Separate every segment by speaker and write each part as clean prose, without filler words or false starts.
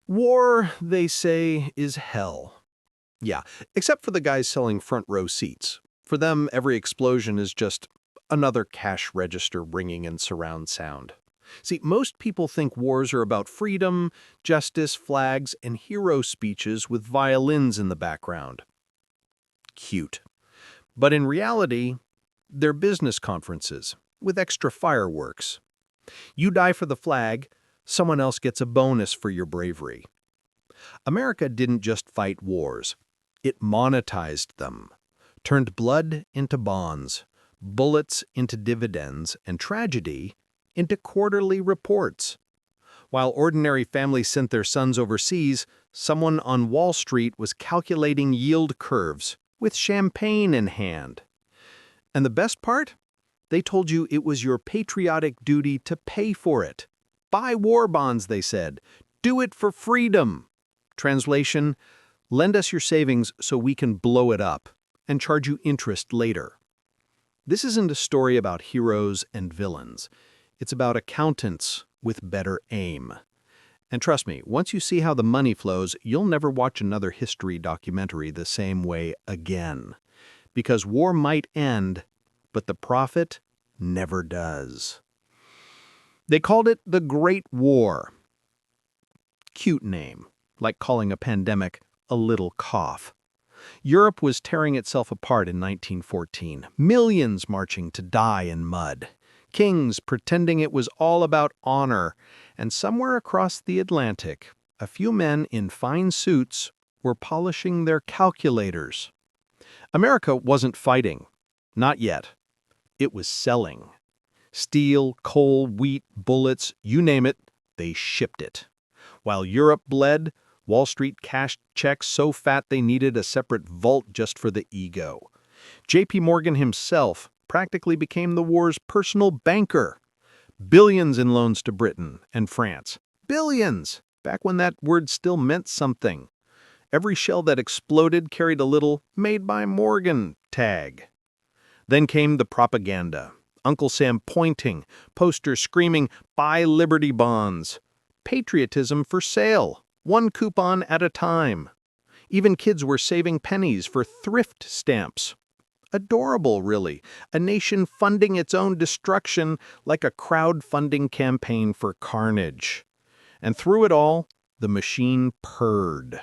Speaker 1: War, they say, is hell. Yeah, except for the guys selling front row seats. For them, every explosion is just another cash register ringing in surround sound. See, most people think wars are about freedom, justice, flags, and hero speeches with violins in the background. Cute. But in reality, they're business conferences with extra fireworks. You die for the flag, someone else gets a bonus for your bravery. America didn't just fight wars. It monetized them, turned blood into bonds, bullets into dividends, and tragedy into quarterly reports. While ordinary families sent their sons overseas, someone on Wall Street was calculating yield curves with champagne in hand. And the best part? They told you it was your patriotic duty to pay for it. Buy war bonds, they said. Do it for freedom. Translation, lend us your savings so we can blow it up and charge you interest later. This isn't a story about heroes and villains. It's about accountants with better aim. And trust me, once you see how the money flows, you'll never watch another history documentary the same way again. Because war might end, but the profit never does. They called it the Great War. Cute name, like calling a pandemic a little cough. Europe was tearing itself apart in 1914, millions marching to die in mud, kings pretending it was all about honor, and somewhere across the Atlantic, a few men in fine suits were polishing their calculators. America wasn't fighting. Not yet. It was selling. Steel, coal, wheat, bullets, you name it, they shipped it. While Europe bled, Wall Street cashed checks so fat they needed a separate vault just for the ego. J.P. Morgan himself practically became the war's personal banker. Billions in loans to Britain and France. Billions! Back when that word still meant something. Every shell that exploded carried a little "Made by Morgan" tag. Then came the propaganda. Uncle Sam pointing, posters screaming, "Buy Liberty bonds." Patriotism for sale, one coupon at a time. Even kids were saving pennies for thrift stamps. Adorable, really. A nation funding its own destruction like a crowdfunding campaign for carnage. And through it all, the machine purred.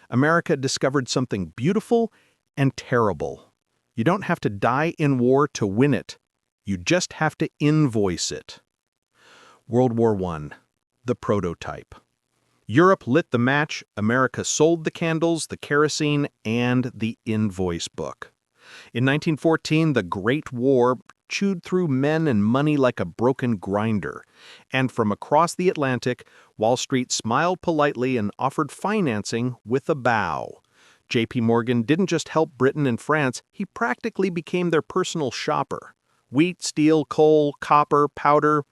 Speaker 1: America discovered something beautiful and terrible. You don't have to die in war to win it. You just have to invoice it. World War I, the prototype. Europe lit the match, America sold the candles, the kerosene, and the invoice book. In 1914, the Great War chewed through men and money like a broken grinder. And from across the Atlantic, Wall Street smiled politely and offered financing with a bow. J.P. Morgan didn't just help Britain and France, he practically became their personal shopper. Wheat, steel, coal, copper, powder.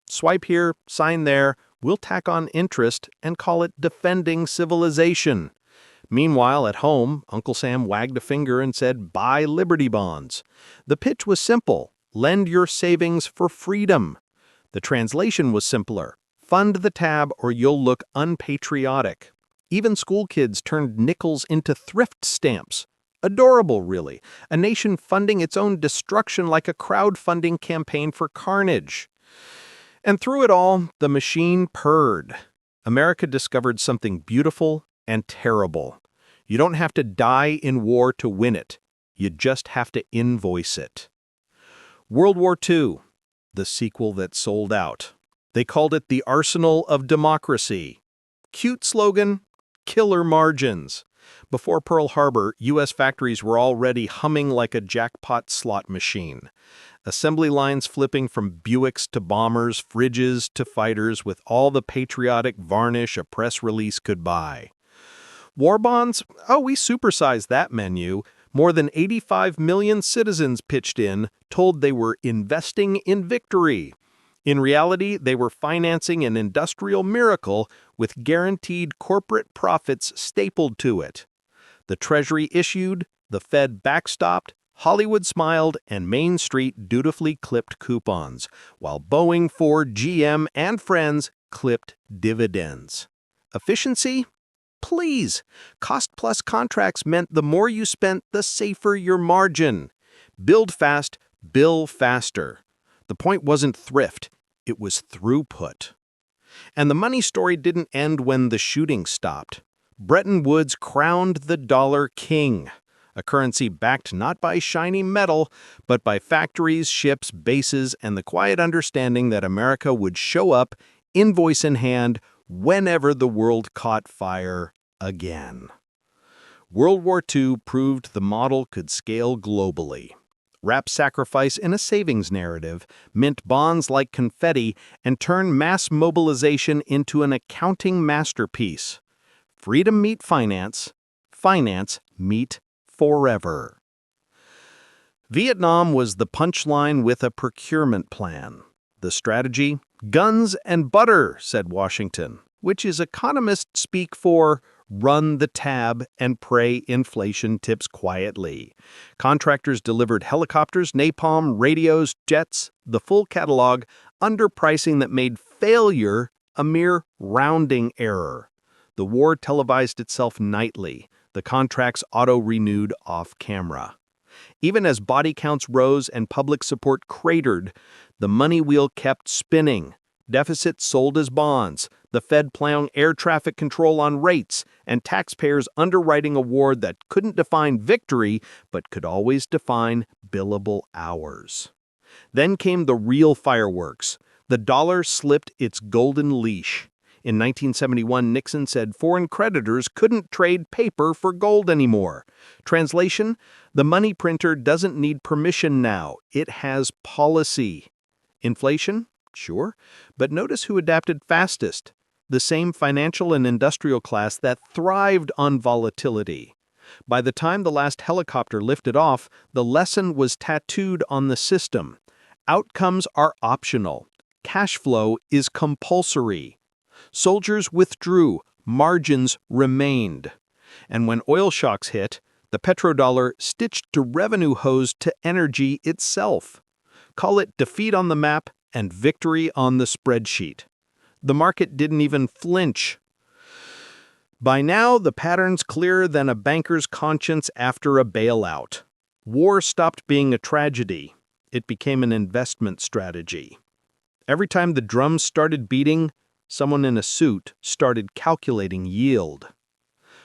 Speaker 1: Swipe here, sign there, we'll tack on interest and call it defending civilization. Meanwhile, at home, Uncle Sam wagged a finger and said, "Buy Liberty bonds." The pitch was simple. Lend your savings for freedom. The translation was simpler. Fund the tab or you'll look unpatriotic. Even school kids turned nickels into thrift stamps. Adorable, really. A nation funding its own destruction like a crowdfunding campaign for carnage. And through it all, the machine purred. America discovered something beautiful and terrible. You don't have to die in war to win it. You just have to invoice it. World War II, the sequel that sold out. They called it the Arsenal of Democracy. Cute slogan, killer margins. Before Pearl Harbor, U.S. factories were already humming like a jackpot slot machine. Assembly lines flipping from Buicks to bombers, fridges to fighters with all the patriotic varnish a press release could buy. War bonds? Oh, we supersized that menu. More than 85 million citizens pitched in, told they were investing in victory. In reality, they were financing an industrial miracle with guaranteed corporate profits stapled to it. The Treasury issued, the Fed backstopped, Hollywood smiled, and Main Street dutifully clipped coupons, while Boeing, Ford, GM, and friends clipped dividends. Efficiency? Please. Cost-plus contracts meant the more you spent, the safer your margin. Build fast, bill faster. The point wasn't thrift, it was throughput. And the money story didn't end when the shooting stopped. Bretton Woods crowned the dollar king, a currency backed not by shiny metal, but by factories, ships, bases, and the quiet understanding that America would show up, invoice in hand, whenever the world caught fire again. World War II proved the model could scale globally. Wrap sacrifice in a savings narrative, mint bonds like confetti, and turn mass mobilization into an accounting masterpiece. Freedom meet finance, finance meet forever. Vietnam was the punchline with a procurement plan. The strategy? Guns and butter, said Washington, which is economists speak for run the tab and pray inflation tips quietly. Contractors delivered helicopters, napalm, radios, jets, the full catalog, underpricing that made failure a mere rounding error. The war televised itself nightly, the contracts auto-renewed off-camera. Even as body counts rose and public support cratered, the money wheel kept spinning. Deficits sold as bonds, the Fed plowing air traffic control on rates, and taxpayers underwriting a war that couldn't define victory but could always define billable hours. Then came the real fireworks. The dollar slipped its golden leash. In 1971, Nixon said foreign creditors couldn't trade paper for gold anymore. Translation: the money printer doesn't need permission now. It has policy. Inflation? Sure. But notice who adapted fastest. The same financial and industrial class that thrived on volatility. By the time the last helicopter lifted off, the lesson was tattooed on the system. Outcomes are optional. Cash flow is compulsory. Soldiers withdrew, margins remained. And when oil shocks hit, the petrodollar stitched to revenue hose to energy itself. Call it defeat on the map and victory on the spreadsheet. The market didn't even flinch. By now, the pattern's clearer than a banker's conscience after a bailout. War stopped being a tragedy. It became an investment strategy. Every time the drums started beating, someone in a suit started calculating yield.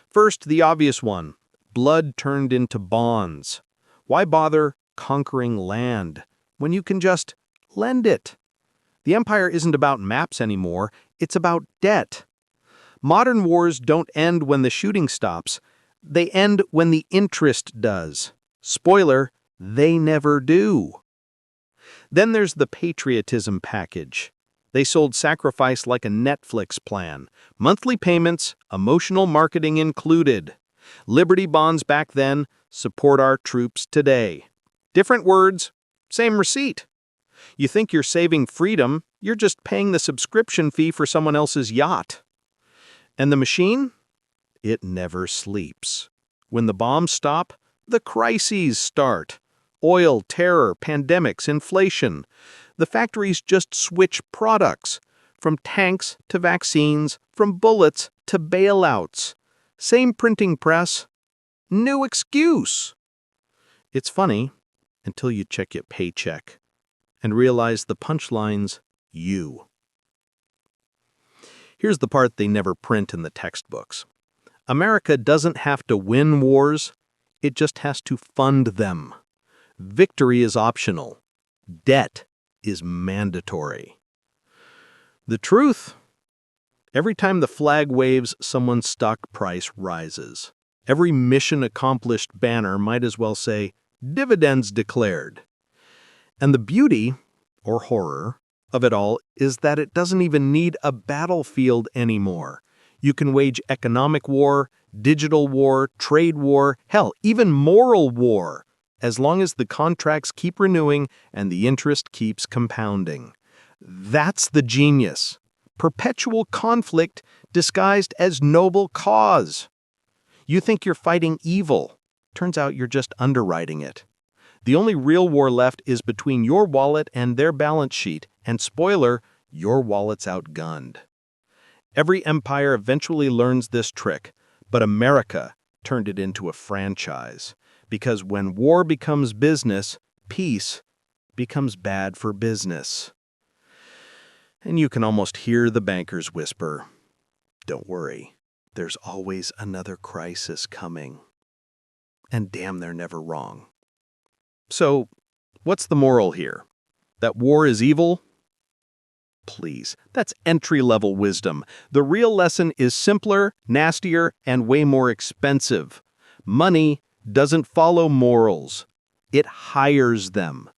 Speaker 1: First, the obvious one. Blood turned into bonds. Why bother conquering land when you can just lend it? The empire isn't about maps anymore, it's about debt. Modern wars don't end when the shooting stops. They end when the interest does. Spoiler, they never do. Then there's the patriotism package. They sold sacrifice like a Netflix plan. Monthly payments, emotional marketing included. Liberty bonds back then, support our troops today. Different words, same receipt. You think you're saving freedom, you're just paying the subscription fee for someone else's yacht. And the machine? It never sleeps. When the bombs stop, the crises start. Oil, terror, pandemics, inflation. The factories just switch products, from tanks to vaccines, from bullets to bailouts. Same printing press, new excuse. It's funny until you check your paycheck and realize the punchline's you. Here's the part they never print in the textbooks. America doesn't have to win wars, it just has to fund them. Victory is optional. Debt is mandatory. The truth? Every time the flag waves, someone's stock price rises. Every mission accomplished banner might as well say, dividends declared. And the beauty, or horror, of it all is that it doesn't even need a battlefield anymore. You can wage economic war, digital war, trade war, hell, even moral war, as long as the contracts keep renewing and the interest keeps compounding. That's the genius. Perpetual conflict disguised as noble cause. You think you're fighting evil. Turns out you're just underwriting it. The only real war left is between your wallet and their balance sheet, and spoiler, your wallet's outgunned. Every empire eventually learns this trick, but America turned it into a franchise. Because when war becomes business, peace becomes bad for business. And you can almost hear the bankers whisper, "Don't worry, there's always another crisis coming." And damn, they're never wrong. So, what's the moral here? That war is evil? Please, that's entry-level wisdom. The real lesson is simpler, nastier, and way more expensive. Money doesn't follow morals. It hires them.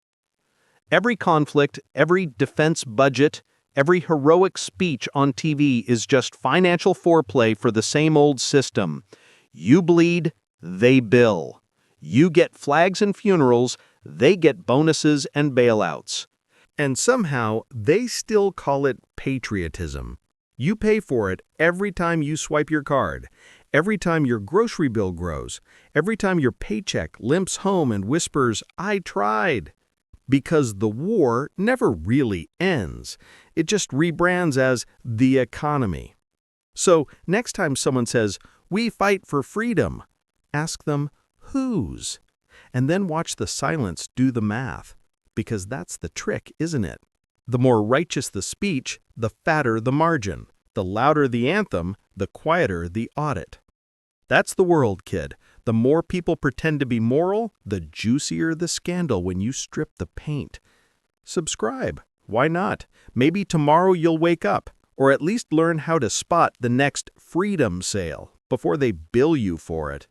Speaker 1: Every conflict, every defense budget, every heroic speech on TV is just financial foreplay for the same old system. You bleed, they bill. You get flags and funerals, they get bonuses and bailouts. And somehow, they still call it patriotism. You pay for it every time you swipe your card, every time your grocery bill grows, every time your paycheck limps home and whispers, "I tried." Because the war never really ends. It just rebrands as the economy. So next time someone says, "We fight for freedom," ask them, whose? And then watch the silence do the math. Because that's the trick, isn't it? The more righteous the speech, the fatter the margin. The louder the anthem, the quieter the audit. That's the world, kid. The more people pretend to be moral, the juicier the scandal when you strip the paint. Subscribe. Why not? Maybe tomorrow you'll wake up, or at least learn how to spot the next freedom sale before they bill you for it.